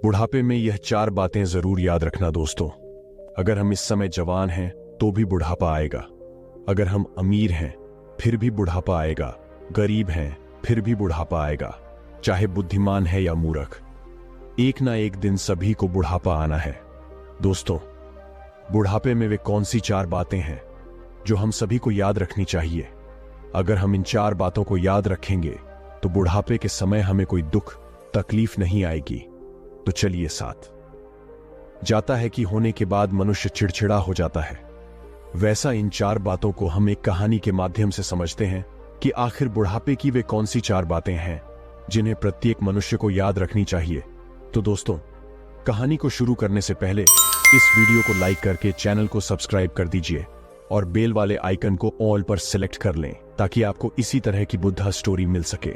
बुढ़ापे में यह 4 बातें जरूर याद रखना दोस्तों। अगर हम इस समय जवान हैं तो भी बुढ़ापा आएगा। अगर हम अमीर हैं फिर भी बुढ़ापा आएगा। गरीब हैं फिर भी बुढ़ापा आएगा। चाहे बुद्धिमान है या मूर्ख, एक ना एक दिन सभी को बुढ़ापा आना है। दोस्तों, बुढ़ापे में वे कौन सी 4 बातें हैं जो हम सभी को याद रखनी चाहिए? अगर हम इन 4 बातों को याद रखेंगे तो बुढ़ापे के समय हमें कोई दुख तकलीफ नहीं आएगी। तो चलिए साथ। जाता है कि होने के बाद मनुष्य चिड़चिड़ा हो जाता है, वैसा इन 4 बातों को हम एक कहानी के माध्यम से समझते हैं कि आखिर बुढ़ापे की वे कौन सी 4 बातें हैं जिन्हें प्रत्येक मनुष्य को याद रखनी चाहिए। तो दोस्तों, कहानी को शुरू करने से पहले इस वीडियो को लाइक करके चैनल को सब्सक्राइब कर दीजिए और बेल वाले आइकन को ऑल पर सिलेक्ट कर लें ताकि आपको इसी तरह की बुद्धा स्टोरी मिल सके।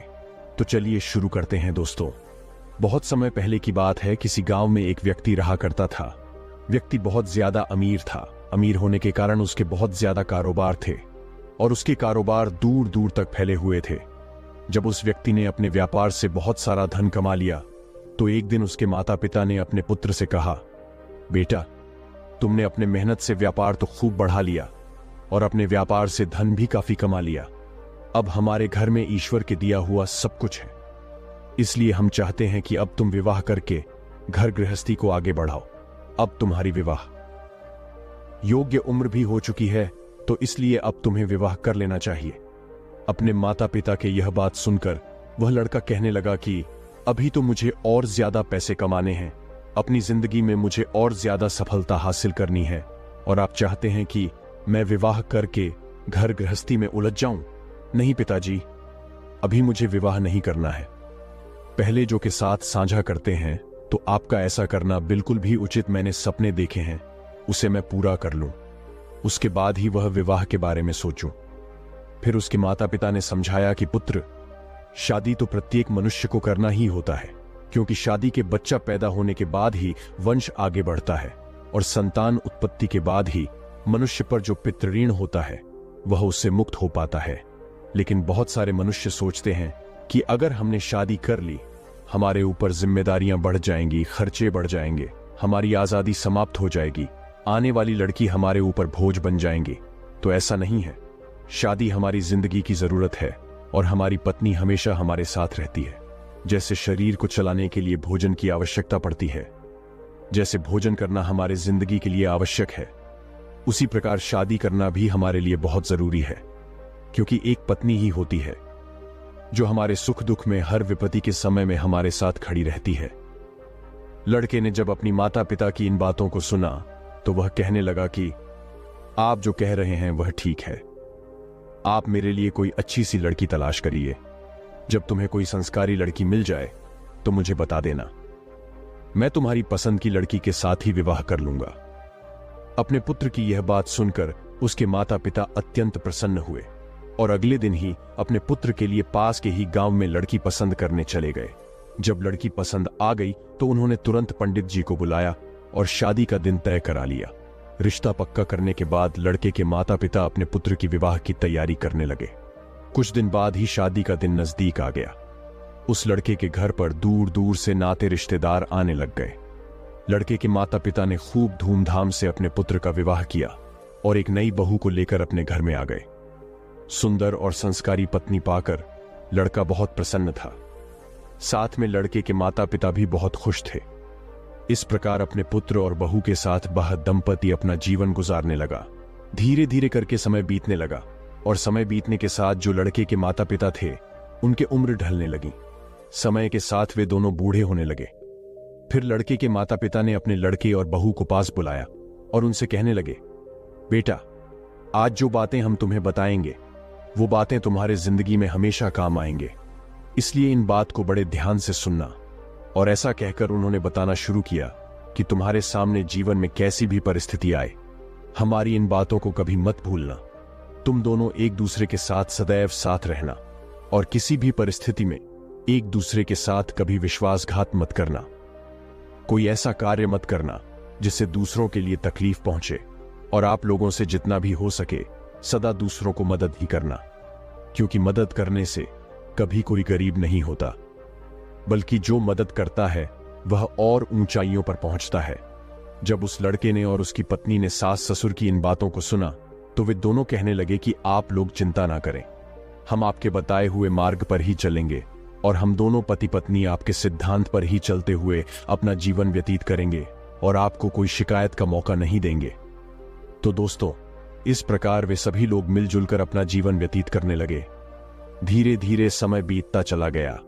तो चलिए शुरू करते हैं दोस्तों। बहुत समय पहले की बात है। किसी गांव में एक व्यक्ति रहा करता था। व्यक्ति बहुत ज्यादा अमीर था। अमीर होने के कारण उसके बहुत ज्यादा कारोबार थे और उसके कारोबार दूर दूर तक फैले हुए थे। जब उस व्यक्ति ने अपने व्यापार से बहुत सारा धन कमा लिया तो एक दिन उसके माता पिता ने अपने पुत्र से कहा, बेटा, तुमने अपने मेहनत से व्यापार तो खूब बढ़ा लिया और अपने व्यापार से धन भी काफी कमा लिया। अब हमारे घर में ईश्वर के दिया हुआ सब कुछ है, इसलिए हम चाहते हैं कि अब तुम विवाह करके घर गृहस्थी को आगे बढ़ाओ। अब तुम्हारी विवाह योग्य उम्र भी हो चुकी है, तो इसलिए अब तुम्हें विवाह कर लेना चाहिए। अपने माता पिता के यह बात सुनकर वह लड़का कहने लगा कि अभी तो मुझे और ज्यादा पैसे कमाने हैं, अपनी जिंदगी में मुझे और ज्यादा सफलता हासिल करनी है, और आप चाहते हैं कि मैं विवाह करके घर गृहस्थी में उलझ जाऊं? नहीं पिताजी, अभी मुझे विवाह नहीं करना है। पहले जो के साथ साझा करते हैं तो आपका ऐसा करना बिल्कुल भी उचित। मैंने सपने देखे हैं, उसे मैं पूरा कर लूं, उसके बाद ही वह विवाह के बारे में सोचूं। फिर उसके माता पिता ने समझाया कि पुत्र, शादी तो प्रत्येक मनुष्य को करना ही होता है, क्योंकि शादी के बच्चा पैदा होने के बाद ही वंश आगे बढ़ता है और संतान उत्पत्ति के बाद ही मनुष्य पर जो पितृऋण होता है वह उससे मुक्त हो पाता है। लेकिन बहुत सारे मनुष्य सोचते हैं कि अगर हमने शादी कर ली, हमारे ऊपर जिम्मेदारियां बढ़ जाएंगी, खर्चे बढ़ जाएंगे, हमारी आजादी समाप्त हो जाएगी, आने वाली लड़की हमारे ऊपर बोझ बन जाएंगी। तो ऐसा नहीं है। शादी हमारी जिंदगी की जरूरत है और हमारी पत्नी हमेशा हमारे साथ रहती है। जैसे शरीर को चलाने के लिए भोजन की आवश्यकता पड़ती है, जैसे भोजन करना हमारे जिंदगी के लिए आवश्यक है, उसी प्रकार शादी करना भी हमारे लिए बहुत जरूरी है, क्योंकि एक पत्नी ही होती है जो हमारे सुख दुख में, हर विपत्ति के समय में हमारे साथ खड़ी रहती है। लड़के ने जब अपनी माता पिता की इन बातों को सुना तो वह कहने लगा कि आप जो कह रहे हैं वह ठीक है। आप मेरे लिए कोई अच्छी सी लड़की तलाश करिए। जब तुम्हें कोई संस्कारी लड़की मिल जाए तो मुझे बता देना, मैं तुम्हारी पसंद की लड़की के साथ ही विवाह कर लूंगा। अपने पुत्र की यह बात सुनकर उसके माता पिता अत्यंत प्रसन्न हुए और अगले दिन ही अपने पुत्र के लिए पास के ही गांव में लड़की पसंद करने चले गए। जब लड़की पसंद आ गई तो उन्होंने तुरंत पंडित जी को बुलाया और शादी का दिन तय करा लिया। रिश्ता पक्का करने के बाद लड़के के माता पिता अपने पुत्र की विवाह की तैयारी करने लगे। कुछ दिन बाद ही शादी का दिन नजदीक आ गया। उस लड़के के घर पर दूर दूर से नाते रिश्तेदार आने लग गए। लड़के के माता पिता ने खूब धूमधाम से अपने पुत्र का विवाह किया और एक नई बहू को लेकर अपने घर में आ गए। सुंदर और संस्कारी पत्नी पाकर लड़का बहुत प्रसन्न था। साथ में लड़के के माता पिता भी बहुत खुश थे। इस प्रकार अपने पुत्र और बहू के साथ वह दंपति अपना जीवन गुजारने लगा। धीरे धीरे करके समय बीतने लगा और समय बीतने के साथ जो लड़के के माता पिता थे उनके उम्र ढलने लगी। समय के साथ वे दोनों बूढ़े होने लगे। फिर लड़के के माता पिता ने अपने लड़के और बहू को पास बुलाया और उनसे कहने लगे, बेटा, आज जो बातें हम तुम्हें बताएंगे वो बातें तुम्हारे जिंदगी में हमेशा काम आएंगे, इसलिए इन बात को बड़े ध्यान से सुनना। और ऐसा कहकर उन्होंने बताना शुरू किया कि तुम्हारे सामने जीवन में कैसी भी परिस्थिति आए, हमारी इन बातों को कभी मत भूलना। तुम दोनों एक दूसरे के साथ सदैव साथ रहना और किसी भी परिस्थिति में एक दूसरे के साथ कभी विश्वासघात मत करना। कोई ऐसा कार्य मत करना जिससे दूसरों के लिए तकलीफ पहुंचे, और आप लोगों से जितना भी हो सके सदा दूसरों को मदद ही करना, क्योंकि मदद करने से कभी कोई गरीब नहीं होता, बल्कि जो मदद करता है वह और ऊंचाइयों पर पहुंचता है। जब उस लड़के ने और उसकी पत्नी ने सास ससुर की इन बातों को सुना तो वे दोनों कहने लगे कि आप लोग चिंता ना करें, हम आपके बताए हुए मार्ग पर ही चलेंगे और हम दोनों पति पत्नी आपके सिद्धांत पर ही चलते हुए अपना जीवन व्यतीत करेंगे और आपको कोई शिकायत का मौका नहीं देंगे। तो दोस्तों, इस प्रकार वे सभी लोग मिलजुल कर अपना जीवन व्यतीत करने लगे। धीरे धीरे समय बीतता चला गया।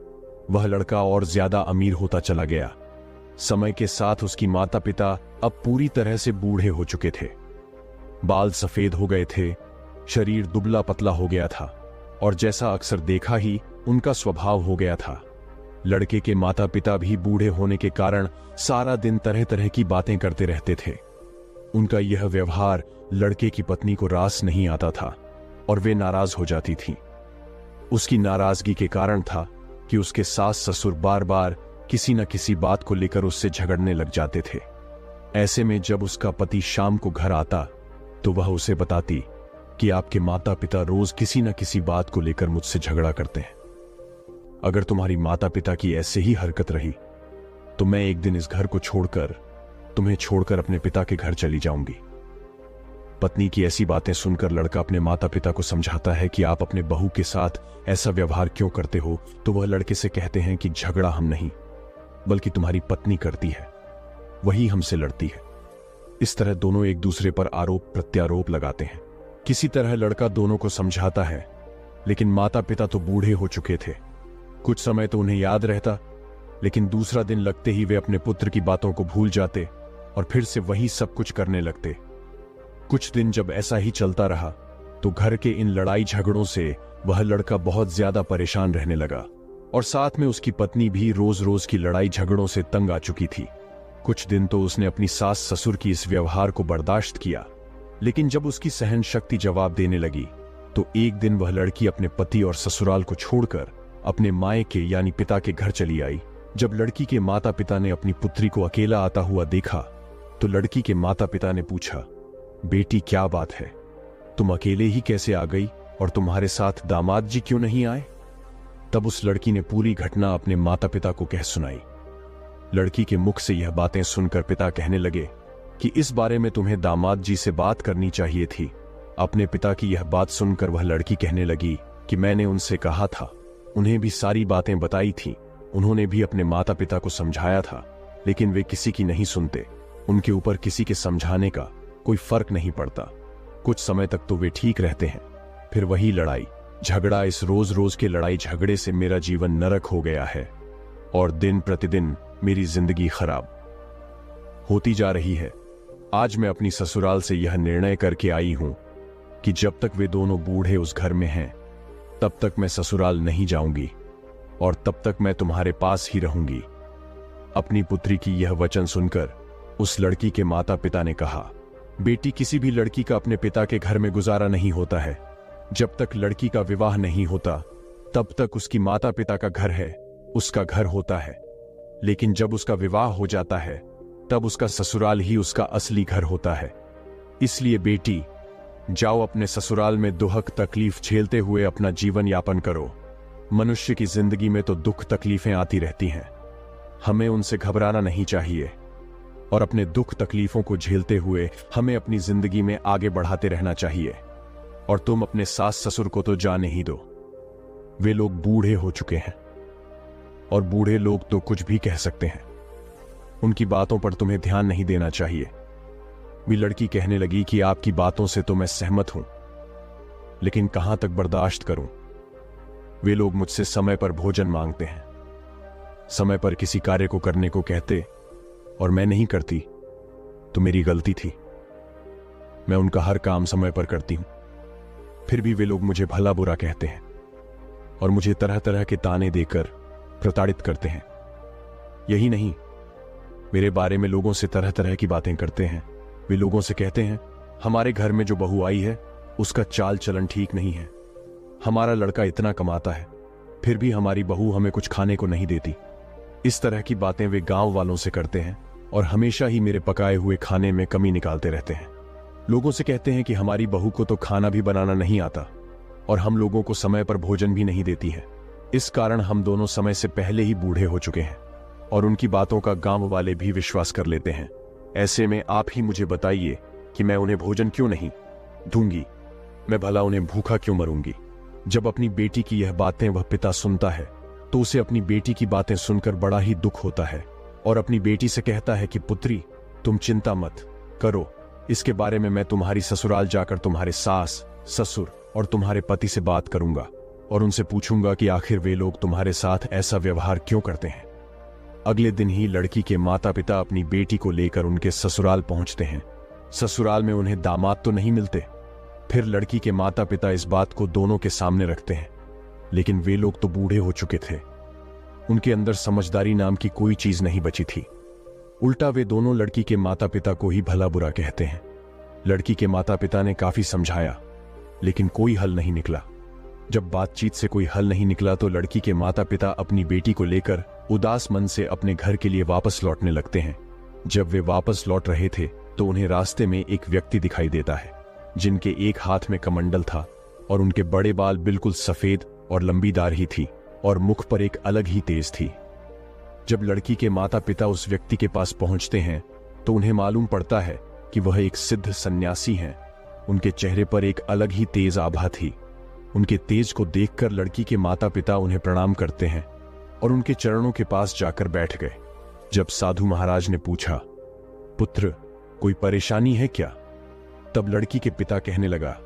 वह लड़का और ज्यादा अमीर होता चला गया। समय के साथ उसकी माता पिता अब पूरी तरह से बूढ़े हो चुके थे। बाल सफेद हो गए थे, शरीर दुबला पतला हो गया था और जैसा अक्सर देखा ही उनका स्वभाव हो गया था। लड़के के माता पिता भी बूढ़े होने के कारण सारा दिन तरह तरह की बातें करते रहते थे। उनका यह व्यवहार लड़के की पत्नी को रास नहीं आता था और वे नाराज हो जाती थीं। उसकी नाराजगी के कारण था कि उसके सास ससुर बार बार किसी न किसी बात को लेकर उससे झगड़ने लग जाते थे। ऐसे में जब उसका पति शाम को घर आता तो वह उसे बताती कि आपके माता पिता रोज किसी न किसी बात को लेकर मुझसे झगड़ा करते हैं। अगर तुम्हारी माता पिता की ऐसे ही हरकत रही तो मैं एक दिन इस घर को छोड़कर तुम्हें छोड़कर अपने पिता के घर चली जाऊंगी। पत्नी की ऐसी बातें सुनकर लड़का अपने माता पिता को समझाता है कि आप अपने बहू के साथ ऐसा व्यवहार क्यों करते हो। तो वह लड़के से कहते हैं कि झगड़ा हम नहीं बल्कि तुम्हारी पत्नी करती है, वही हमसे लड़ती है। इस तरह दोनों एक दूसरे पर आरोप प्रत्यारोप लगाते हैं। किसी तरह लड़का दोनों को समझाता है, लेकिन माता पिता तो बूढ़े हो चुके थे। कुछ समय तो उन्हें याद रहता, लेकिन दूसरा दिन लगते ही वे अपने पुत्र की बातों को भूल जाते और फिर से वही सब कुछ करने लगते। कुछ दिन जब ऐसा ही चलता रहा तो घर के इन लड़ाई झगड़ों से वह लड़का बहुत ज्यादा परेशान रहने लगा और साथ में उसकी पत्नी भी रोज रोज की लड़ाई झगड़ों से तंग आ चुकी थी। कुछ दिन तो उसने अपनी सास ससुर की इस व्यवहार को बर्दाश्त किया, लेकिन जब उसकी सहन शक्ति जवाब देने लगी तो एक दिन वह लड़की अपने पति और ससुराल को छोड़कर अपने मायके यानी पिता के घर चली आई। जब लड़की के माता पिता ने अपनी पुत्री को अकेला आता हुआ देखा तो लड़की के माता पिता ने पूछा, बेटी क्या बात है, तुम अकेले ही कैसे आ गई और तुम्हारे साथ दामाद जी क्यों नहीं आए? तब उस लड़की ने पूरी घटना अपने माता पिता को कह सुनाई। लड़की के मुख से यह बातें सुनकर पिता कहने लगे कि इस बारे में तुम्हें दामाद जी से बात करनी चाहिए थी। अपने पिता की यह बात सुनकर वह लड़की कहने लगी कि मैंने उनसे कहा था, उन्हें भी सारी बातें बताई थी, उन्होंने भी अपने माता पिता को समझाया था, लेकिन वे किसी की नहीं सुनते। उनके ऊपर किसी के समझाने का कोई फर्क नहीं पड़ता। कुछ समय तक तो वे ठीक रहते हैं, फिर वही लड़ाई झगड़ा। इस रोज रोज के लड़ाई झगड़े से मेरा जीवन नरक हो गया है और दिन प्रतिदिन मेरी जिंदगी खराब होती जा रही है। आज मैं अपनी ससुराल से यह निर्णय करके आई हूं कि जब तक वे दोनों बूढ़े उस घर में हैं तब तक मैं ससुराल नहीं जाऊंगी और तब तक मैं तुम्हारे पास ही रहूंगी। अपनी पुत्री की यह वचन सुनकर उस लड़की के माता पिता ने कहा, बेटी, किसी भी लड़की का अपने पिता के घर में गुजारा नहीं होता है। जब तक लड़की का विवाह नहीं होता तब तक उसकी माता पिता का घर है, उसका घर होता है, लेकिन जब उसका विवाह हो जाता है तब उसका ससुराल ही उसका असली घर होता है। इसलिए बेटी, जाओ अपने ससुराल में दुख तकलीफ झेलते हुए अपना जीवन यापन करो। मनुष्य की जिंदगी में तो दुख तकलीफें आती रहती हैं, हमें उनसे घबराना नहीं चाहिए और अपने दुख तकलीफों को झेलते हुए हमें अपनी जिंदगी में आगे बढ़ाते रहना चाहिए। और तुम अपने सास ससुर को तो जाने ही दो, वे लोग बूढ़े हो चुके हैं और बूढ़े लोग तो कुछ भी कह सकते हैं, उनकी बातों पर तुम्हें ध्यान नहीं देना चाहिए। वे लड़की कहने लगी कि आपकी बातों से तो मैं सहमत हूं, लेकिन कहां तक बर्दाश्त करूं। वे लोग मुझसे समय पर भोजन मांगते हैं, समय पर किसी कार्य को करने को कहते और मैं नहीं करती तो मेरी गलती थी। मैं उनका हर काम समय पर करती हूं, फिर भी वे लोग मुझे भला बुरा कहते हैं और मुझे तरह तरह के ताने देकर प्रताड़ित करते हैं। यही नहीं, मेरे बारे में लोगों से तरह तरह की बातें करते हैं। वे लोगों से कहते हैं, हमारे घर में जो बहू आई है उसका चाल चलन ठीक नहीं है, हमारा लड़का इतना कमाता है फिर भी हमारी बहू हमें कुछ खाने को नहीं देती। इस तरह की बातें वे गांव वालों से करते हैं और हमेशा ही मेरे पकाए हुए खाने में कमी निकालते रहते हैं। लोगों से कहते हैं कि हमारी बहू को तो खाना भी बनाना नहीं आता और हम लोगों को समय पर भोजन भी नहीं देती है। इस कारण हम दोनों समय से पहले ही बूढ़े हो चुके हैं। और उनकी बातों का गांव वाले भी विश्वास कर लेते हैं। ऐसे में आप ही मुझे बताइए कि मैं उन्हें भोजन क्यों नहीं दूंगी? मैं भला उन्हें भूखा क्यों मरूंगी? जब अपनी बेटी की यह बातें वह पिता सुनता है तो उसे अपनी बेटी की बातें सुनकर बड़ा ही दुख होता है और अपनी बेटी से कहता है कि पुत्री, तुम चिंता मत करो, इसके बारे में मैं तुम्हारी ससुराल जाकर तुम्हारे सास, ससुर और तुम्हारे पति से बात करूंगा और उनसे पूछूंगा कि आखिर वे लोग तुम्हारे साथ ऐसा व्यवहार क्यों करते हैं। अगले दिन ही लड़की के माता पिता अपनी बेटी को लेकर उनके ससुराल पहुंचते हैं। ससुराल में उन्हें दामाद तो नहीं मिलते। फिर लड़की के माता पिता इस बात को दोनों के सामने रखते हैं, लेकिन वे लोग तो बूढ़े हो चुके थे। उनके अंदर समझदारी नाम की कोई चीज नहीं बची थी। उल्टा वे दोनों लड़की के माता पिता को ही भला बुरा कहते हैं। लड़की के माता पिता ने काफी समझाया, लेकिन कोई हल नहीं निकला। जब बातचीत से कोई हल नहीं निकला तो लड़की के माता पिता अपनी बेटी को लेकर उदास मन से अपने घर के लिए वापस लौटने लगते हैं। जब वे वापस लौट रहे थे तो उन्हें रास्ते में एक व्यक्ति दिखाई देता है, जिनके एक हाथ में कमंडल था और उनके बड़े बाल बिल्कुल सफेद और लंबीदार ही थी और मुख पर एक अलग ही तेज थी। जब लड़की के माता पिता उस व्यक्ति के पास पहुंचते हैं तो उन्हें मालूम पड़ता है कि वह एक सिद्ध सन्यासी हैं। उनके चेहरे पर एक अलग ही तेज आभा थी। उनके तेज को देखकर लड़की के माता पिता उन्हें प्रणाम करते हैं और उनके चरणों के पास जाकर बैठ गए। जब साधु महाराज ने पूछा, पुत्र, कोई परेशानी है क्या? तब लड़की के पिता कहने लगा,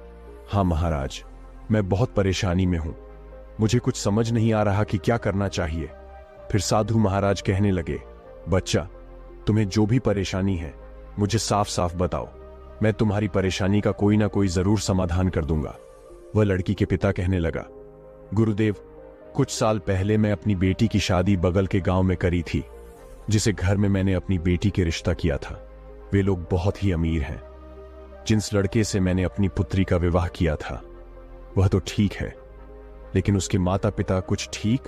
हाँ महाराज, मैं बहुत परेशानी में हूं। मुझे कुछ समझ नहीं आ रहा कि क्या करना चाहिए। फिर साधु महाराज कहने लगे, बच्चा, तुम्हें जो भी परेशानी है मुझे साफ साफ बताओ, मैं तुम्हारी परेशानी का कोई ना कोई जरूर समाधान कर दूंगा। वह लड़की के पिता कहने लगा, गुरुदेव, कुछ साल पहले मैं अपनी बेटी की शादी बगल के गांव में करी थी, जिसे घर में मैंने अपनी बेटी के रिश्ता किया था। वे लोग बहुत ही अमीर हैं। जिस लड़के से मैंने अपनी पुत्री का विवाह किया था वह तो ठीक है, लेकिन उसके माता पिता कुछ ठीक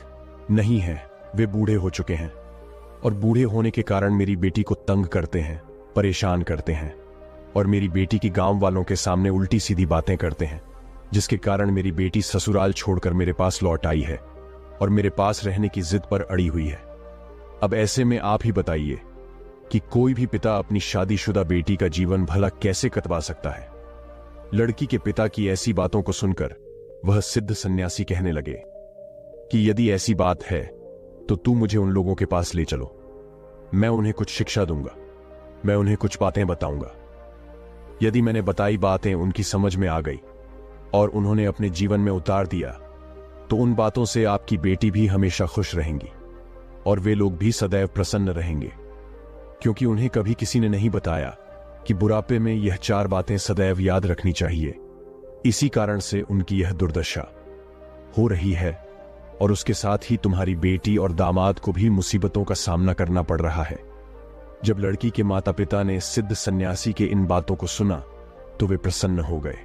नहीं है। वे बूढ़े हो चुके हैं और बूढ़े होने के कारण मेरी बेटी को तंग करते हैं, परेशान करते हैं और मेरी बेटी की गांव वालों के सामने उल्टी सीधी बातें करते हैं, जिसके कारण मेरी बेटी ससुराल छोड़कर मेरे पास लौट आई है और मेरे पास रहने की जिद पर अड़ी हुई है। अब ऐसे में आप ही बताइए कि कोई भी पिता अपनी शादीशुदा बेटी का जीवन भला कैसे कटवा सकता है? लड़की के पिता की ऐसी बातों को सुनकर वह सिद्ध सन्यासी कहने लगे कि यदि ऐसी बात है तो तू मुझे उन लोगों के पास ले चलो। मैं उन्हें कुछ शिक्षा दूंगा, मैं उन्हें कुछ बातें बताऊंगा। यदि मैंने बताई बातें उनकी समझ में आ गई और उन्होंने अपने जीवन में उतार दिया तो उन बातों से आपकी बेटी भी हमेशा खुश रहेंगी और वे लोग भी सदैव प्रसन्न रहेंगे, क्योंकि उन्हें कभी किसी ने नहीं बताया कि बुढ़ापे में यह 4 बातें सदैव याद रखनी चाहिए। इसी कारण से उनकी यह दुर्दशा हो रही है और उसके साथ ही तुम्हारी बेटी और दामाद को भी मुसीबतों का सामना करना पड़ रहा है। जब लड़की के माता पिता ने सिद्ध सन्यासी के इन बातों को सुना तो वे प्रसन्न हो गए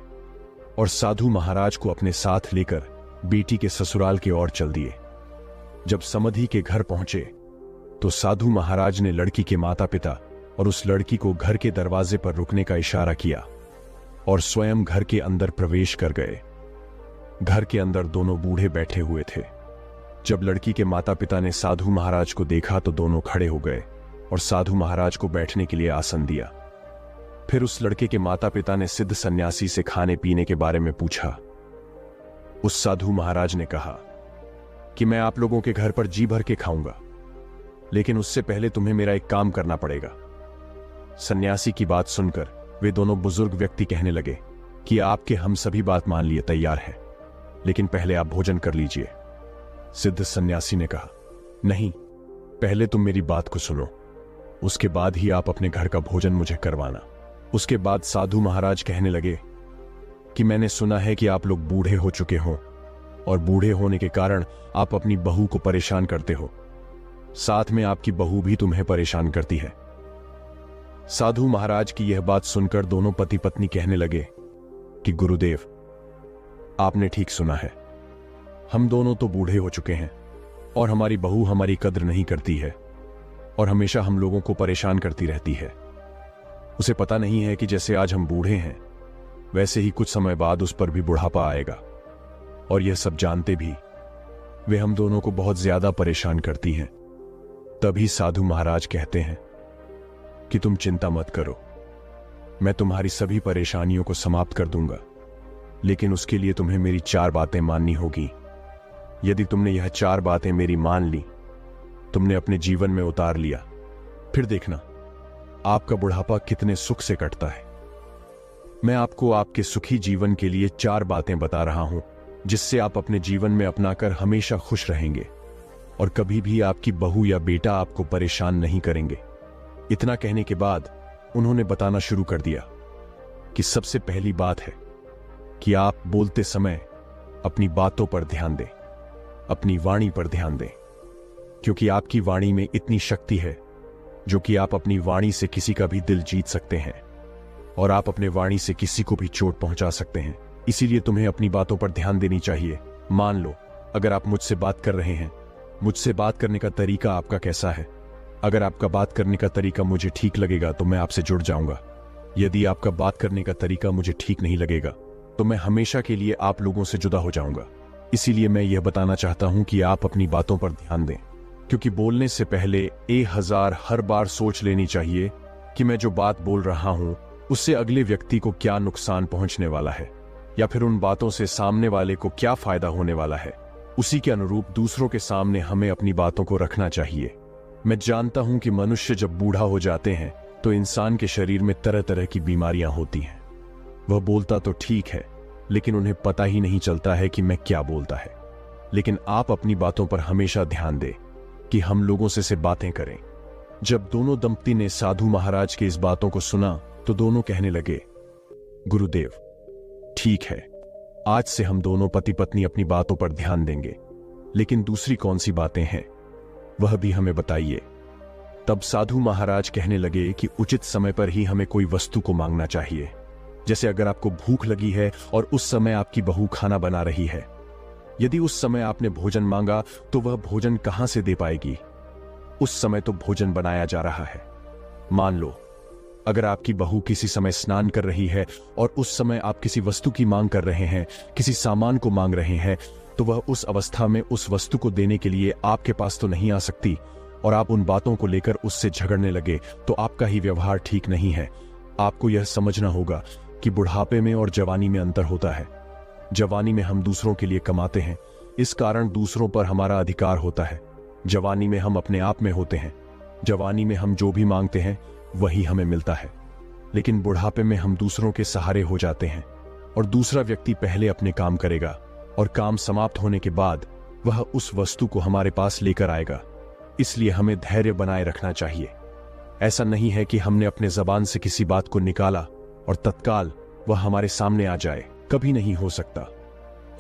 और साधु महाराज को अपने साथ लेकर बेटी के ससुराल की ओर चल दिए। जब समधी के घर पहुंचे तो साधु महाराज ने लड़की के माता पिता और उस लड़की को घर के दरवाजे पर रुकने का इशारा किया और स्वयं घर के अंदर प्रवेश कर गए। घर के अंदर दोनों बूढ़े बैठे हुए थे। जब लड़की के माता पिता ने साधु महाराज को देखा तो दोनों खड़े हो गए और साधु महाराज को बैठने के लिए आसन दिया। फिर उस लड़के के माता पिता ने सिद्ध सन्यासी से खाने पीने के बारे में पूछा। उस साधु महाराज ने कहा कि मैं आप लोगों के घर पर जी भर के खाऊंगा, लेकिन उससे पहले तुम्हें मेरा एक काम करना पड़ेगा। सन्यासी की बात सुनकर वे दोनों बुजुर्ग व्यक्ति कहने लगे कि आपके हम सभी बात मान लिए तैयार हैं, लेकिन पहले आप भोजन कर लीजिए। सिद्ध सन्यासी ने कहा, नहीं, पहले तुम मेरी बात को सुनो, उसके बाद ही आप अपने घर का भोजन मुझे करवाना। उसके बाद साधु महाराज कहने लगे कि मैंने सुना है कि आप लोग बूढ़े हो चुके हो और बूढ़े होने के कारण आप अपनी बहू को परेशान करते हो, साथ में आपकी बहू भी तुम्हें परेशान करती है। साधु महाराज की यह बात सुनकर दोनों पति पत्नी कहने लगे कि गुरुदेव, आपने ठीक सुना है, हम दोनों तो बूढ़े हो चुके हैं और हमारी बहू हमारी कद्र नहीं करती है और हमेशा हम लोगों को परेशान करती रहती है। उसे पता नहीं है कि जैसे आज हम बूढ़े हैं वैसे ही कुछ समय बाद उस पर भी बुढ़ापा आएगा, और यह सब जानते भी वे हम दोनों को बहुत ज्यादा परेशान करती हैं। तभी साधु महाराज कहते हैं कि तुम चिंता मत करो, मैं तुम्हारी सभी परेशानियों को समाप्त कर दूंगा, लेकिन उसके लिए तुम्हें मेरी 4 बातें माननी होगी। यदि तुमने यह 4 बातें मेरी मान ली, तुमने अपने जीवन में उतार लिया, फिर देखना आपका बुढ़ापा कितने सुख से कटता है। मैं आपको आपके सुखी जीवन के लिए 4 बातें बता रहा हूं, जिससे आप अपने जीवन में अपनाकर हमेशा खुश रहेंगे और कभी भी आपकी बहू या बेटा आपको परेशान नहीं करेंगे। इतना कहने के बाद उन्होंने बताना शुरू कर दिया कि सबसे पहली बात है कि आप बोलते समय अपनी बातों पर ध्यान दें, अपनी वाणी पर ध्यान दें, क्योंकि आपकी वाणी में इतनी शक्ति है जो कि आप अपनी वाणी से किसी का भी दिल जीत सकते हैं और आप अपने वाणी से किसी को भी चोट पहुंचा सकते हैं। इसीलिए तुम्हें अपनी बातों पर ध्यान देनी चाहिए। मान लो अगर आप मुझसे बात कर रहे हैं, मुझसे बात करने का तरीका आपका कैसा है? अगर आपका बात करने का तरीका मुझे ठीक लगेगा तो मैं आपसे जुड़ जाऊंगा। यदि आपका बात करने का तरीका मुझे ठीक नहीं लगेगा तो मैं हमेशा के लिए आप लोगों से जुदा हो जाऊंगा। इसीलिए मैं यह बताना चाहता हूं कि आप अपनी बातों पर ध्यान दें, क्योंकि बोलने से पहले 1000 हर बार सोच लेनी चाहिए कि मैं जो बात बोल रहा हूं उससे अगले व्यक्ति को क्या नुकसान पहुंचने वाला है, या फिर उन बातों से सामने वाले को क्या फायदा होने वाला है। उसी के अनुरूप दूसरों के सामने हमें अपनी बातों को रखना चाहिए। मैं जानता हूं कि मनुष्य जब बूढ़ा हो जाते हैं तो इंसान के शरीर में तरह तरह की बीमारियां होती हैं। वह बोलता तो ठीक है, लेकिन उन्हें पता ही नहीं चलता है कि मैं क्या बोलता है। लेकिन आप अपनी बातों पर हमेशा ध्यान दें कि हम लोगों से बातें करें। जब दोनों दंपति ने साधु महाराज की इस बातों को सुना तो दोनों कहने लगे, गुरुदेव ठीक है, आज से हम दोनों पति पत्नी अपनी बातों पर ध्यान देंगे, लेकिन दूसरी कौन सी बातें हैं वह भी हमें बताइए। तब साधु महाराज कहने लगे कि उचित समय पर ही हमें कोई वस्तु को मांगना चाहिए। जैसे अगर आपको भूख लगी है और उस समय आपकी बहू खाना बना रही है, यदि उस समय आपने भोजन मांगा तो वह भोजन कहां से दे पाएगी? उस समय तो भोजन बनाया जा रहा है। मान लो अगर आपकी बहू किसी समय स्नान कर रही है और उस समय आप किसी वस्तु की मांग कर रहे हैं, किसी सामान को मांग रहे हैं, तो वह उस अवस्था में उस वस्तु को देने के लिए आपके पास तो नहीं आ सकती और आप उन बातों को लेकर उससे झगड़ने लगे तो आपका ही व्यवहार ठीक नहीं है। आपको यह समझना होगा कि बुढ़ापे में और जवानी में अंतर होता है। जवानी में हम दूसरों के लिए कमाते हैं, इस कारण दूसरों पर हमारा अधिकार होता है। जवानी में हम अपने आप में होते हैं। जवानी में हम जो भी मांगते हैं वही हमें मिलता है। लेकिन बुढ़ापे में हम दूसरों के सहारे हो जाते हैं और दूसरा व्यक्ति पहले अपने काम करेगा और काम समाप्त होने के बाद वह उस वस्तु को हमारे पास लेकर आएगा। इसलिए हमें धैर्य बनाए रखना चाहिए। ऐसा नहीं है कि हमने अपने जबान से किसी बात को निकाला और तत्काल वह हमारे सामने आ जाए, कभी नहीं हो सकता।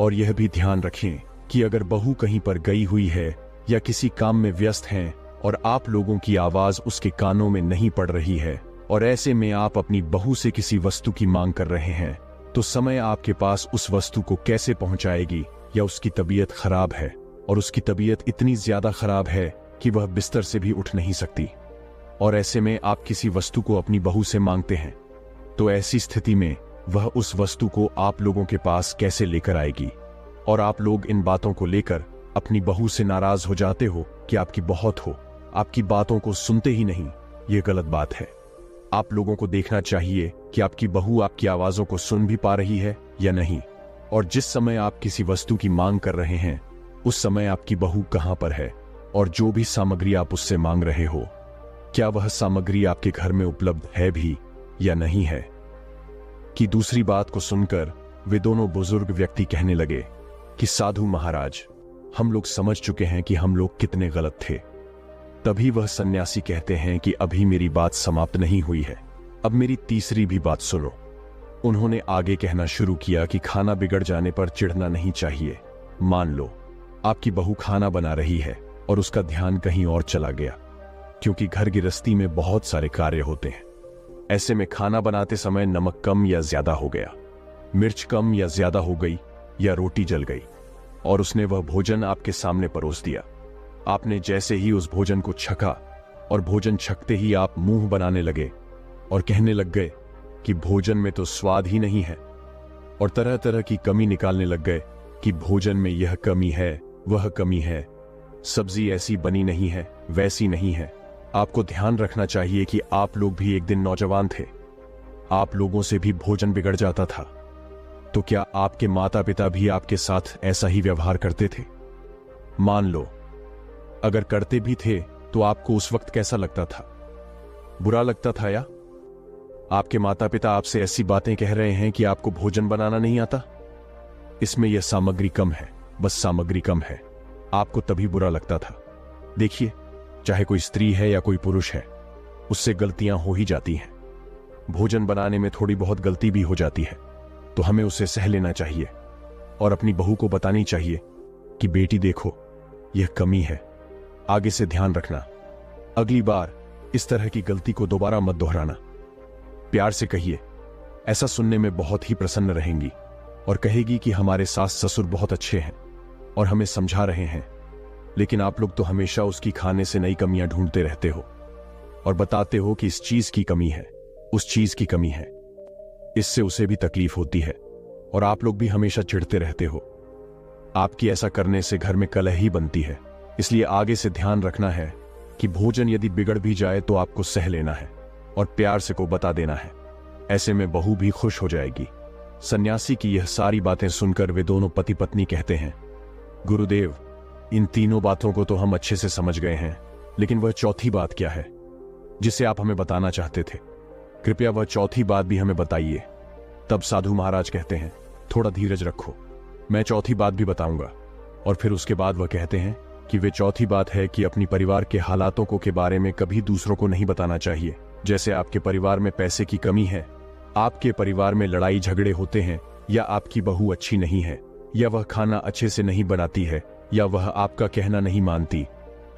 और यह भी ध्यान रखें कि अगर बहू कहीं पर गई हुई है या किसी काम में व्यस्त हैं और आप लोगों की आवाज उसके कानों में नहीं पड़ रही है और ऐसे में आप अपनी बहू से किसी वस्तु की मांग कर रहे हैं, तो समय आपके पास उस वस्तु को कैसे पहुंचाएगी? या उसकी तबीयत खराब है और उसकी तबीयत इतनी ज्यादा खराब है कि वह बिस्तर से भी उठ नहीं सकती, और ऐसे में आप किसी वस्तु को अपनी बहू से मांगते हैं, तो ऐसी स्थिति में वह उस वस्तु को आप लोगों के पास कैसे लेकर आएगी? और आप लोग इन बातों को लेकर अपनी बहू से नाराज हो जाते हो कि आपकी बहुत हो, आपकी बातों को सुनते ही नहीं। यह गलत बात है। आप लोगों को देखना चाहिए कि आपकी बहू आपकी आवाजों को सुन भी पा रही है या नहीं, और जिस समय आप किसी वस्तु की मांग कर रहे हैं उस समय आपकी बहू कहां पर है, और जो भी सामग्री आप उससे मांग रहे हो, क्या वह सामग्री आपके घर में उपलब्ध है भी या नहीं है। कि दूसरी बात को सुनकर वे दोनों बुजुर्ग व्यक्ति कहने लगे कि साधु महाराज, हम लोग समझ चुके हैं कि हम लोग कितने गलत थे। तभी वह सन्यासी कहते हैं कि अभी मेरी बात समाप्त नहीं हुई है, अब मेरी तीसरी भी बात सुनो। उन्होंने आगे कहना शुरू किया कि खाना बिगड़ जाने पर चिढ़ना नहीं चाहिए। मान लो आपकी बहू खाना बना रही है और उसका ध्यान कहीं और चला गया, क्योंकि घर गृहस्थी में बहुत सारे कार्य होते हैं। ऐसे में खाना बनाते समय नमक कम या ज्यादा हो गया, मिर्च कम या ज्यादा हो गई, या रोटी जल गई और उसने वह भोजन आपके सामने परोस दिया। आपने जैसे ही उस भोजन को छका और भोजन छकते ही आप मुंह बनाने लगे और कहने लग गए कि भोजन में तो स्वाद ही नहीं है, और तरह तरह की कमी निकालने लग गए कि भोजन में यह कमी है, वह कमी है। सब्जी ऐसी बनी नहीं है, वैसी नहीं है। आपको ध्यान रखना चाहिए कि आप लोग भी एक दिन नौजवान थे, आप लोगों से भी भोजन बिगड़ जाता था। तो क्या आपके माता पिता भी आपके साथ ऐसा ही व्यवहार करते थे? मान लो अगर करते भी थे तो आपको उस वक्त कैसा लगता था? बुरा लगता था? या आपके माता पिता आपसे ऐसी बातें कह रहे हैं कि आपको भोजन बनाना नहीं आता? इसमें यह सामग्री कम है, बस सामग्री कम है, आपको तभी बुरा लगता था। देखिए, चाहे कोई स्त्री है या कोई पुरुष है, उससे गलतियां हो ही जाती हैं। भोजन बनाने में थोड़ी बहुत गलती भी हो जाती है, तो हमें उसे सह लेना चाहिए और अपनी बहू को बतानी चाहिए कि बेटी देखो, यह कमी है, आगे से ध्यान रखना, अगली बार इस तरह की गलती को दोबारा मत दोहराना। प्यार से कहिए, ऐसा सुनने में बहुत ही प्रसन्न रहेंगी और कहेगी कि हमारे सास ससुर बहुत अच्छे हैं और हमें समझा रहे हैं, लेकिन आप लोग तो हमेशा उसकी खाने से नई कमियां ढूंढते रहते हो और बताते हो कि इस चीज की कमी है, उस चीज की कमी है। इससे उसे भी तकलीफ होती है और आप लोग भी हमेशा चिढ़ते रहते हो। आपकी ऐसा करने से घर में कलह ही बनती है। इसलिए आगे से ध्यान रखना है कि भोजन यदि बिगड़ भी जाए तो आपको सह लेना है और प्यार से को बता देना है। ऐसे में बहू भी खुश हो जाएगी। सन्यासी की यह सारी बातें सुनकर वे दोनों पति पत्नी कहते हैं, गुरुदेव, इन तीनों बातों को तो हम अच्छे से समझ गए हैं, लेकिन वह चौथी बात क्या है जिसे आप हमें बताना चाहते थे? कृपया वह चौथी बात भी हमें बताइए। तब साधु महाराज कहते हैं, थोड़ा धीरज रखो, मैं चौथी बात भी बताऊंगा। और फिर उसके बाद वह कहते हैं कि वे चौथी बात है कि अपनी परिवार के हालातों को के बारे में कभी दूसरों को नहीं बताना चाहिए। जैसे आपके परिवार में पैसे की कमी है, आपके परिवार में लड़ाई झगड़े होते हैं, या आपकी बहू अच्छी नहीं है, या वह खाना अच्छे से नहीं बनाती है, या वह आपका कहना नहीं मानती,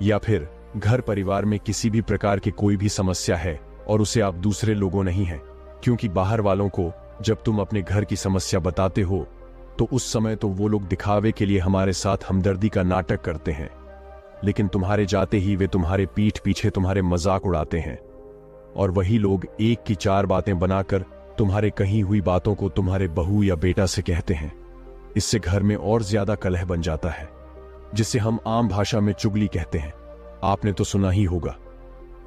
या फिर घर परिवार में किसी भी प्रकार की कोई भी समस्या है और उसे आप दूसरे लोगों नहीं है। क्योंकि बाहर वालों को जब तुम अपने घर की समस्या बताते हो तो उस समय तो वो लोग दिखावे के लिए हमारे साथ हमदर्दी का नाटक करते हैं, लेकिन तुम्हारे जाते ही वे तुम्हारे पीठ पीछे तुम्हारे मजाक उड़ाते हैं और वही लोग एक की चार बातें बनाकर तुम्हारे कही हुई बातों को तुम्हारे बहू या बेटा से कहते हैं। इससे घर में और ज्यादा कलह बन जाता है, जिसे हम आम भाषा में चुगली कहते हैं। आपने तो सुना ही होगा,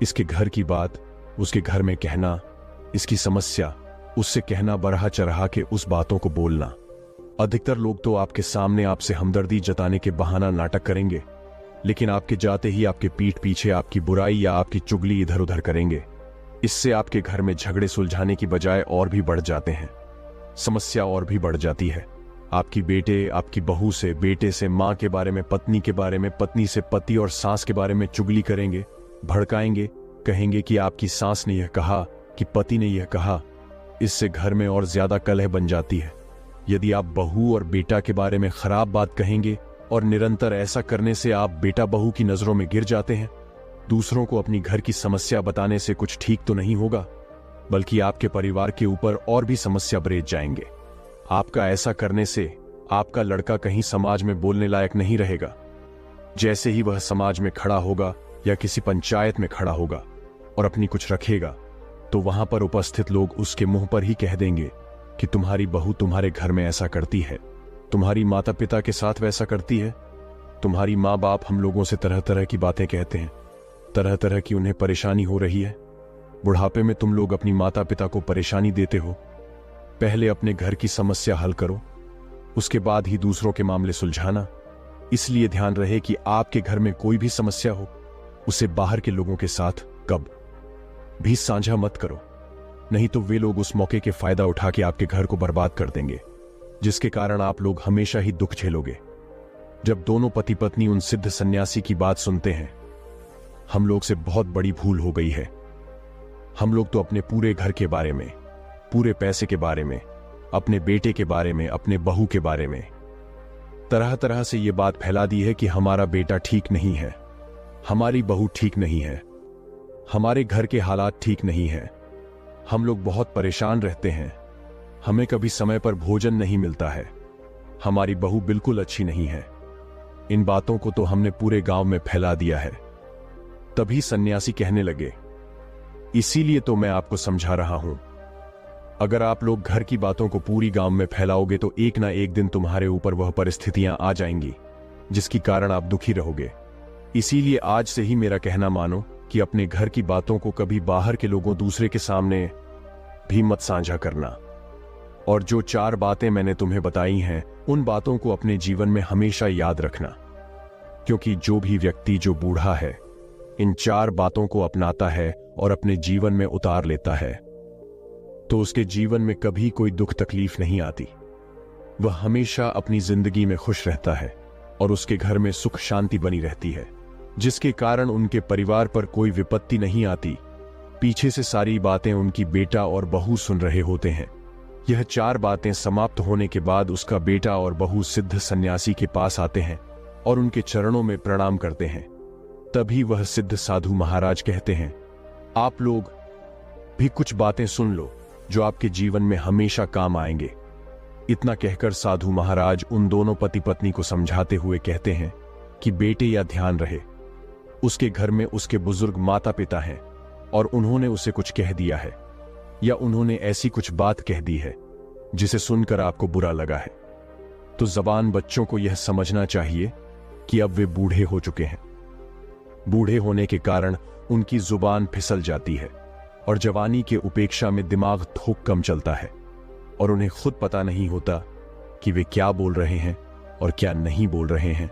इसके घर की बात उसके घर में कहना, इसकी समस्या उससे कहना, बढ़ा चढ़ा के उस बातों को बोलना। अधिकतर लोग तो आपके सामने आपसे हमदर्दी जताने के बहाना नाटक करेंगे, लेकिन आपके जाते ही आपके पीठ पीछे आपकी बुराई या आपकी चुगली इधर उधर करेंगे। इससे आपके घर में झगड़े सुलझाने की बजाय और भी बढ़ जाते हैं, समस्या और भी बढ़ जाती है। आपकी बेटे आपकी बहू से, बेटे से माँ के बारे में, पत्नी के बारे में, पत्नी से पति और सास के बारे में चुगली करेंगे, भड़काएंगे, कहेंगे कि आपकी सास ने यह कहा, कि पति ने यह कहा। इससे घर में और ज्यादा कलह बन जाती है। यदि आप बहू और बेटा के बारे में खराब बात कहेंगे और निरंतर ऐसा करने से आप बेटा बहू की नजरों में गिर जाते हैं, दूसरों को अपनी घर की समस्या बताने से कुछ ठीक तो नहीं होगा, बल्कि आपके परिवार के ऊपर और भी समस्या बरेत जाएंगे। आपका ऐसा करने से आपका लड़का कहीं समाज में बोलने लायक नहीं रहेगा। जैसे ही वह समाज में खड़ा होगा या किसी पंचायत में खड़ा होगा और अपनी कुछ रखेगा, तो वहां पर उपस्थित लोग उसके मुंह पर ही कह देंगे कि तुम्हारी बहू तुम्हारे घर में ऐसा करती है, तुम्हारी माता पिता के साथ वैसा करती है, तुम्हारी माँ बाप हम लोगों से तरह तरह की बातें कहते हैं, तरह तरह की उन्हें परेशानी हो रही है। बुढ़ापे में तुम लोग अपनी माता पिता को परेशानी देते हो। पहले अपने घर की समस्या हल करो, उसके बाद ही दूसरों के मामले सुलझाना। इसलिए ध्यान रहे कि आपके घर में कोई भी समस्या हो, उसे बाहर के लोगों के साथ कब भी साझा मत करो, नहीं तो वे लोग उस मौके के फायदा उठा के आपके घर को बर्बाद कर देंगे, जिसके कारण आप लोग हमेशा ही दुख झेलोगे। जब दोनों पति पत्नी उन सिद्ध सन्यासी की बात सुनते हैं, हम लोग से बहुत बड़ी भूल हो गई है। हम लोग तो अपने पूरे घर के बारे में, पूरे पैसे के बारे में, अपने बेटे के बारे में, अपने बहू के बारे में तरह तरह से ये बात फैला दी है कि हमारा बेटा ठीक नहीं है, हमारी बहू ठीक नहीं है, हमारे घर के हालात ठीक नहीं है, हम लोग बहुत परेशान रहते हैं, हमें कभी समय पर भोजन नहीं मिलता है, हमारी बहू बिल्कुल अच्छी नहीं है। इन बातों को तो हमने पूरे गांव में फैला दिया है। तभी सन्यासी कहने लगे, इसीलिए तो मैं आपको समझा रहा हूं, अगर आप लोग घर की बातों को पूरी गांव में फैलाओगे तो एक ना एक दिन तुम्हारे ऊपर वह परिस्थितियां आ जाएंगी जिसकी कारण आप दुखी रहोगे। इसीलिए आज से ही मेरा कहना मानो कि अपने घर की बातों को कभी बाहर के लोगों दूसरे के सामने भी मत साझा करना। और जो 4 बातें मैंने तुम्हें बताई हैं, उन बातों को अपने जीवन में हमेशा याद रखना, क्योंकि जो भी व्यक्ति जो बूढ़ा है इन 4 बातों को अपनाता है और अपने जीवन में उतार लेता है तो उसके जीवन में कभी कोई दुख तकलीफ नहीं आती। वह हमेशा अपनी जिंदगी में खुश रहता है और उसके घर में सुख शांति बनी रहती है, जिसके कारण उनके परिवार पर कोई विपत्ति नहीं आती। पीछे से सारी बातें उनकी बेटा और बहू सुन रहे होते हैं। यह 4 बातें समाप्त होने के बाद उसका बेटा और बहू सिद्ध सन्यासी के पास आते हैं और उनके चरणों में प्रणाम करते हैं। तभी वह सिद्ध साधु महाराज कहते हैं, आप लोग भी कुछ बातें सुन लो जो आपके जीवन में हमेशा काम आएंगे। इतना कहकर साधु महाराज उन दोनों पति पत्नी को समझाते हुए कहते हैं कि बेटे या ध्यान रहे, उसके घर में उसके बुजुर्ग माता पिता हैं और उन्होंने उसे कुछ कह दिया है या उन्होंने ऐसी कुछ बात कह दी है जिसे सुनकर आपको बुरा लगा है, तो जबान बच्चों को यह समझना चाहिए कि अब वे बूढ़े हो चुके हैं। बूढ़े होने के कारण उनकी जुबान फिसल जाती है और जवानी के उपेक्षा में दिमाग थोक कम चलता है और उन्हें खुद पता नहीं होता कि वे क्या बोल रहे हैं और क्या नहीं बोल रहे हैं।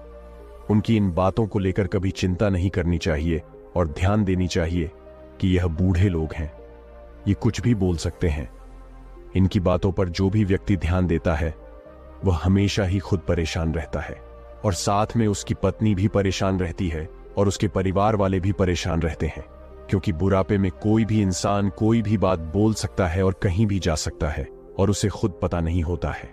उनकी इन बातों को लेकर कभी चिंता नहीं करनी चाहिए और ध्यान देनी चाहिए कि यह बूढ़े लोग हैं, ये कुछ भी बोल सकते हैं। इनकी बातों पर जो भी व्यक्ति ध्यान देता है वह हमेशा ही खुद परेशान रहता है और साथ में उसकी पत्नी भी परेशान रहती है और उसके परिवार वाले भी परेशान रहते हैं, क्योंकि बुढ़ापे में कोई भी इंसान कोई भी बात बोल सकता है और कहीं भी जा सकता है और उसे खुद पता नहीं होता है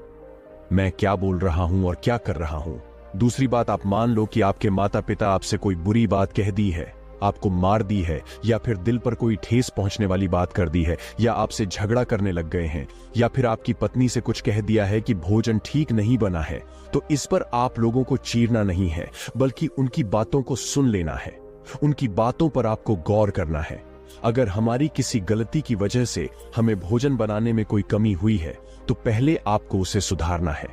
मैं क्या बोल रहा हूं और क्या कर रहा हूं। दूसरी बात, आप मान लो कि आपके माता पिता आपसे कोई बुरी बात कह दी है, आपको मार दी है या फिर दिल पर कोई ठेस पहुंचने वाली बात कर दी है या आपसे झगड़ा करने लग गए हैं या फिर आपकी पत्नी से कुछ कह दिया है कि भोजन ठीक नहीं बना है, तो इस पर आप लोगों को चीरना नहीं है बल्कि उनकी बातों को सुन लेना है। उनकी बातों पर आपको गौर करना है। अगर हमारी किसी गलती की वजह से हमें भोजन बनाने में कोई कमी हुई है तो पहले आपको उसे सुधारना है।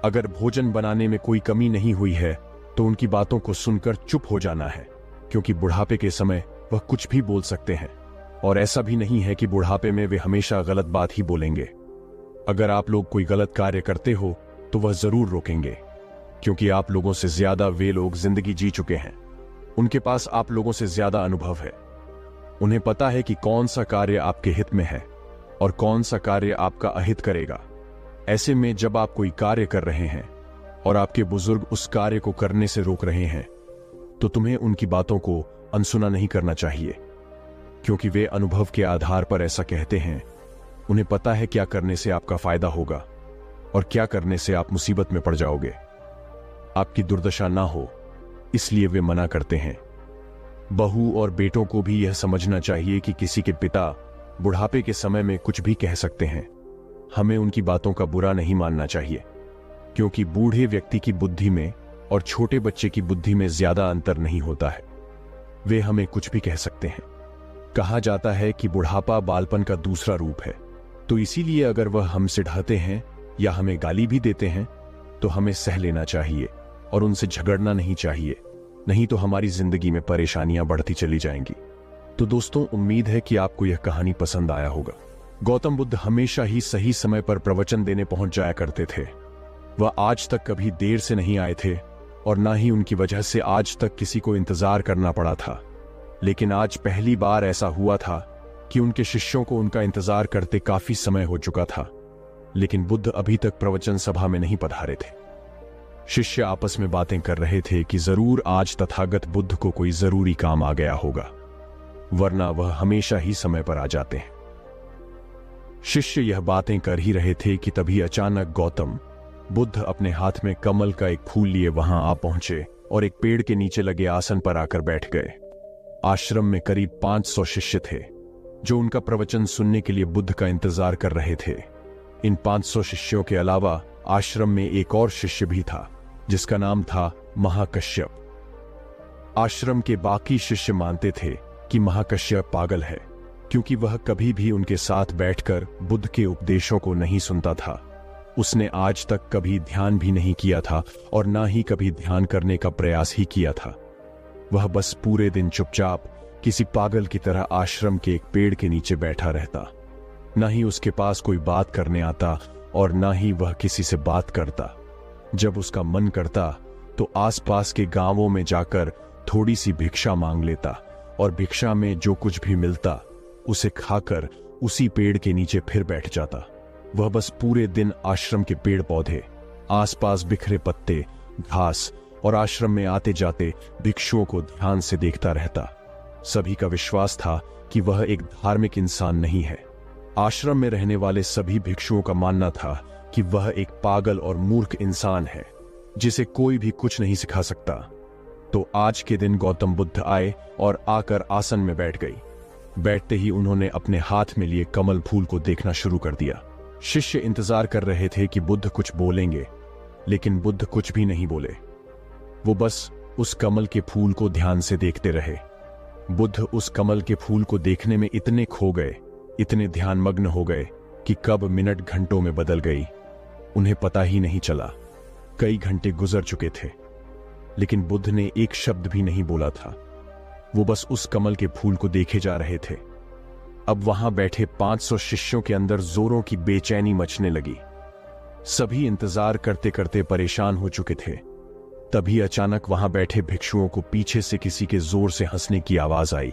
अगर भोजन बनाने में कोई कमी नहीं हुई है तो उनकी बातों को सुनकर चुप हो जाना है, क्योंकि बुढ़ापे के समय वह कुछ भी बोल सकते हैं और ऐसा भी नहीं है कि बुढ़ापे में वे हमेशा गलत बात ही बोलेंगे। अगर आप लोग कोई गलत कार्य करते हो तो वह जरूर रोकेंगे, क्योंकि आप लोगों से ज्यादा वे लोग जिंदगी जी चुके हैं। उनके पास आप लोगों से ज्यादा अनुभव है। उन्हें पता है कि कौन सा कार्य आपके हित में है और कौन सा कार्य आपका अहित करेगा। ऐसे में जब आप कोई कार्य कर रहे हैं और आपके बुजुर्ग उस कार्य को करने से रोक रहे हैं तो तुम्हें उनकी बातों को अनसुना नहीं करना चाहिए, क्योंकि वे अनुभव के आधार पर ऐसा कहते हैं। उन्हें पता है क्या करने से आपका फायदा होगा और क्या करने से आप मुसीबत में पड़ जाओगे, आपकी दुर्दशा ना हो, इसलिए वे मना करते हैं। बहू और बेटों को भी यह समझना चाहिए कि किसी के पिता बुढ़ापे के समय में कुछ भी कह सकते हैं। हमें उनकी बातों का बुरा नहीं मानना चाहिए, क्योंकि बूढ़े व्यक्ति की बुद्धि में और छोटे बच्चे की बुद्धि में ज्यादा अंतर नहीं होता है। वे हमें कुछ भी कह सकते हैं। कहा जाता है कि बुढ़ापा बालपन का दूसरा रूप है, तो इसीलिए अगर वह हमसे ढहते हैं या हमें गाली भी देते हैं तो हमें सह लेना चाहिए और उनसे झगड़ना नहीं चाहिए, नहीं तो हमारी जिंदगी में परेशानियां बढ़ती चली जाएंगी। तो दोस्तों, उम्मीद है कि आपको यह कहानी पसंद आया होगा। गौतम बुद्ध हमेशा ही सही समय पर प्रवचन देने पहुंच जाया करते थे। वह आज तक कभी देर से नहीं आए थे और ना ही उनकी वजह से आज तक किसी को इंतजार करना पड़ा था। लेकिन आज पहली बार ऐसा हुआ था कि उनके शिष्यों को उनका इंतजार करते काफी समय हो चुका था, लेकिन बुद्ध अभी तक प्रवचन सभा में नहीं पधारे थे। शिष्य आपस में बातें कर रहे थे कि जरूर आज तथागत बुद्ध को कोई जरूरी काम आ गया होगा, वरना वह हमेशा ही समय पर आ जाते हैं। शिष्य यह बातें कर ही रहे थे कि तभी अचानक गौतम बुद्ध अपने हाथ में कमल का एक फूल लिए वहां आ पहुंचे और एक पेड़ के नीचे लगे आसन पर आकर बैठ गए। आश्रम में करीब 500 शिष्य थे जो उनका प्रवचन सुनने के लिए बुद्ध का इंतजार कर रहे थे। इन 500 शिष्यों के अलावा आश्रम में एक और शिष्य भी था जिसका नाम था महाकश्यप। आश्रम के बाकी शिष्य मानते थे कि महाकश्यप पागल है, क्योंकि वह कभी भी उनके साथ बैठकर बुद्ध के उपदेशों को नहीं सुनता था। उसने आज तक कभी ध्यान भी नहीं किया था और ना ही कभी ध्यान करने का प्रयास ही किया था। वह बस पूरे दिन चुपचाप किसी पागल की तरह आश्रम के एक पेड़ के नीचे बैठा रहता। ना ही उसके पास कोई बात करने आता और ना ही वह किसी से बात करता। जब उसका मन करता तो आसपास के गांवों में जाकर थोड़ी सी भिक्षा मांग लेता और भिक्षा में जो कुछ भी मिलता उसे खाकर उसी पेड़ के नीचे फिर बैठ जाता। वह बस पूरे दिन आश्रम के पेड़ पौधे, आसपास बिखरे पत्ते, घास और आश्रम में आते जाते भिक्षुओं को ध्यान से देखता रहता। सभी का विश्वास था कि वह एक धार्मिक इंसान नहीं है। आश्रम में रहने वाले सभी भिक्षुओं का मानना था कि वह एक पागल और मूर्ख इंसान है जिसे कोई भी कुछ नहीं सिखा सकता। तो आज के दिन गौतम बुद्ध आए और आकर आसन में बैठ गई। बैठते ही उन्होंने अपने हाथ में लिए कमल फूल को देखना शुरू कर दिया। शिष्य इंतजार कर रहे थे कि बुद्ध कुछ बोलेंगे, लेकिन बुद्ध कुछ भी नहीं बोले। वो बस उस कमल के फूल को ध्यान से देखते रहे। बुद्ध उस कमल के फूल को देखने में इतने खो गए, इतने ध्यानमग्न हो गए कि कब मिनट घंटों में बदल गई उन्हें पता ही नहीं चला। कई घंटे गुजर चुके थे, लेकिन बुद्ध ने एक शब्द भी नहीं बोला था। वो बस उस कमल के फूल को देखे जा रहे थे। अब वहां बैठे 500 शिष्यों के अंदर जोरों की बेचैनी मचने लगी। सभी इंतजार करते करते परेशान हो चुके थे। तभी अचानक वहां बैठे भिक्षुओं को पीछे से किसी के जोर से हंसने की आवाज आई।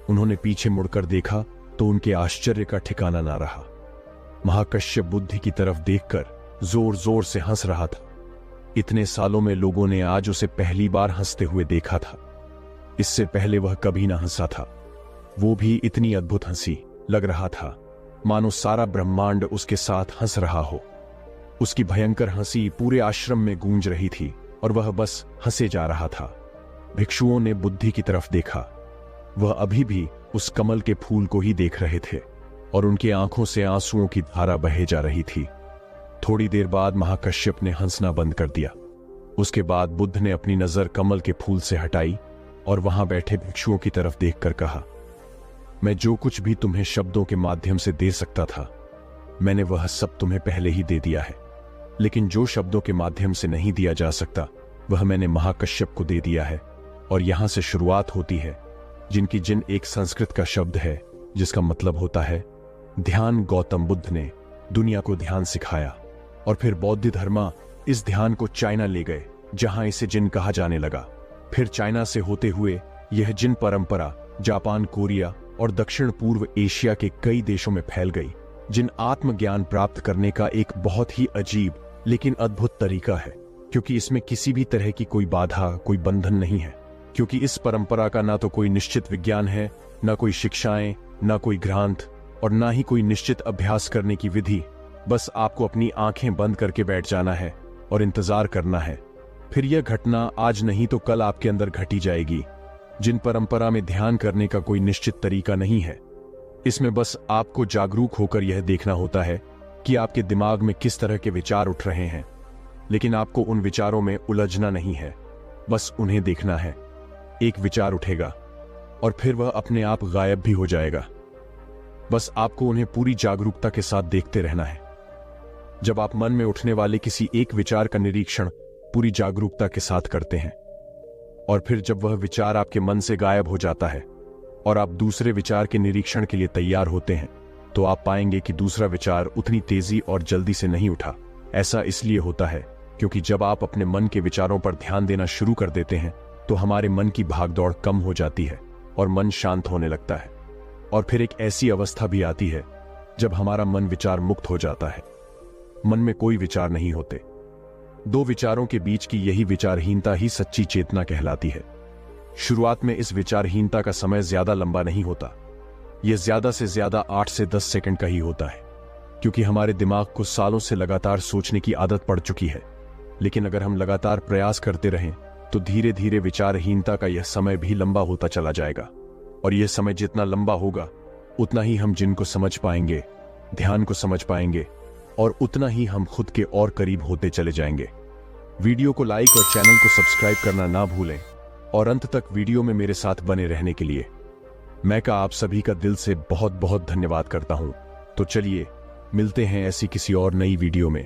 उन्होंने पीछे मुड़कर देखा तो उनके आश्चर्य का ठिकाना ना रहा। महाकश्यप बुद्ध की तरफ देखकर जोर जोर से हंस रहा था। इतने सालों में लोगों ने आज उसे पहली बार हंसते हुए देखा था। इससे पहले वह कभी ना हंसा था। वो भी इतनी अद्भुत हंसी, लग रहा था मानो सारा ब्रह्मांड उसके साथ हंस रहा हो। उसकी भयंकर हंसी पूरे आश्रम में गूंज रही थी और वह बस हंसे जा रहा था। भिक्षुओं ने बुद्धि की तरफ देखा। वह अभी भी उस कमल के फूल को ही देख रहे थे और उनकी आंखों से आंसुओं की धारा बहे जा रही थी। थोड़ी देर बाद महाकश्यप ने हंसना बंद कर दिया। उसके बाद बुद्ध ने अपनी नजर कमल के फूल से हटाई और वहां बैठे भिक्षुओं की तरफ देखकर कहा, मैं जो कुछ भी तुम्हें शब्दों के माध्यम से दे सकता था, मैंने वह सब तुम्हें पहले ही दे दिया है। लेकिन जो शब्दों के माध्यम से नहीं दिया जा सकता, वह मैंने महाकश्यप को दे दिया है। और यहां से शुरुआत होती है जिनकी जिन एक संस्कृत का शब्द है जिसका मतलब होता है ध्यान। गौतम बुद्ध ने दुनिया को ध्यान सिखाया और फिर बौद्ध धर्म इस ध्यान को चाइना ले गए, जहां इसे जिन कहा जाने लगा। फिर चाइना से होते हुए यह जिन परंपरा जापान, कोरिया और दक्षिण पूर्व एशिया के कई देशों में फैल गई। जिन आत्मज्ञान प्राप्त करने का एक बहुत ही अजीब लेकिन अद्भुत तरीका है, क्योंकि इसमें किसी भी तरह की कोई बाधा, कोई बंधन नहीं है। क्योंकि इस परंपरा का ना तो कोई निश्चित विज्ञान है, ना कोई शिक्षाएं, ना कोई ग्रंथ और ना ही कोई निश्चित अभ्यास करने की विधि। बस आपको अपनी आंखें बंद करके बैठ जाना है और इंतजार करना है। फिर यह घटना आज नहीं तो कल आपके अंदर घटी जाएगी। जिन परंपरा में ध्यान करने का कोई निश्चित तरीका नहीं है। इसमें बस आपको जागरूक होकर यह देखना होता है कि आपके दिमाग में किस तरह के विचार उठ रहे हैं, लेकिन आपको उन विचारों में उलझना नहीं है, बस उन्हें देखना है। एक विचार उठेगा और फिर वह अपने आप गायब भी हो जाएगा। बस आपको उन्हें पूरी जागरूकता के साथ देखते रहना है। जब आप मन में उठने वाले किसी एक विचार का निरीक्षण पूरी जागरूकता के साथ करते हैं और फिर जब वह विचार आपके मन से गायब हो जाता है और आप दूसरे विचार के निरीक्षण के लिए तैयार होते हैं, तो आप पाएंगे कि दूसरा विचार उतनी तेजी और जल्दी से नहीं उठा। ऐसा इसलिए होता है क्योंकि जब आप अपने मन के विचारों पर ध्यान देना शुरू कर देते हैं तो हमारे मन की भागदौड़ कम हो जाती है और मन शांत होने लगता है। और फिर एक ऐसी अवस्था भी आती है जब हमारा मन विचार मुक्त हो जाता है। मन में कोई विचार नहीं होते। दो विचारों के बीच की यही विचारहीनता ही सच्ची चेतना कहलाती है। शुरुआत में इस विचारहीनता का समय ज्यादा लंबा नहीं होता। यह ज्यादा से ज्यादा 8 से 10 सेकंड का ही होता है, क्योंकि हमारे दिमाग को सालों से लगातार सोचने की आदत पड़ चुकी है। लेकिन अगर हम लगातार प्रयास करते रहें तो धीरे धीरे विचारहीनता का यह समय भी लंबा होता चला जाएगा। और यह समय जितना लंबा होगा उतना ही हम जिनको समझ पाएंगे, ध्यान को समझ पाएंगे और उतना ही हम खुद के और करीब होते चले जाएंगे। वीडियो को लाइक और चैनल को सब्सक्राइब करना ना भूलें और अंत तक वीडियो में मेरे साथ बने रहने के लिए मैं आप सभी का दिल से बहुत बहुत धन्यवाद करता हूं। तो चलिए मिलते हैं ऐसी किसी और नई वीडियो में।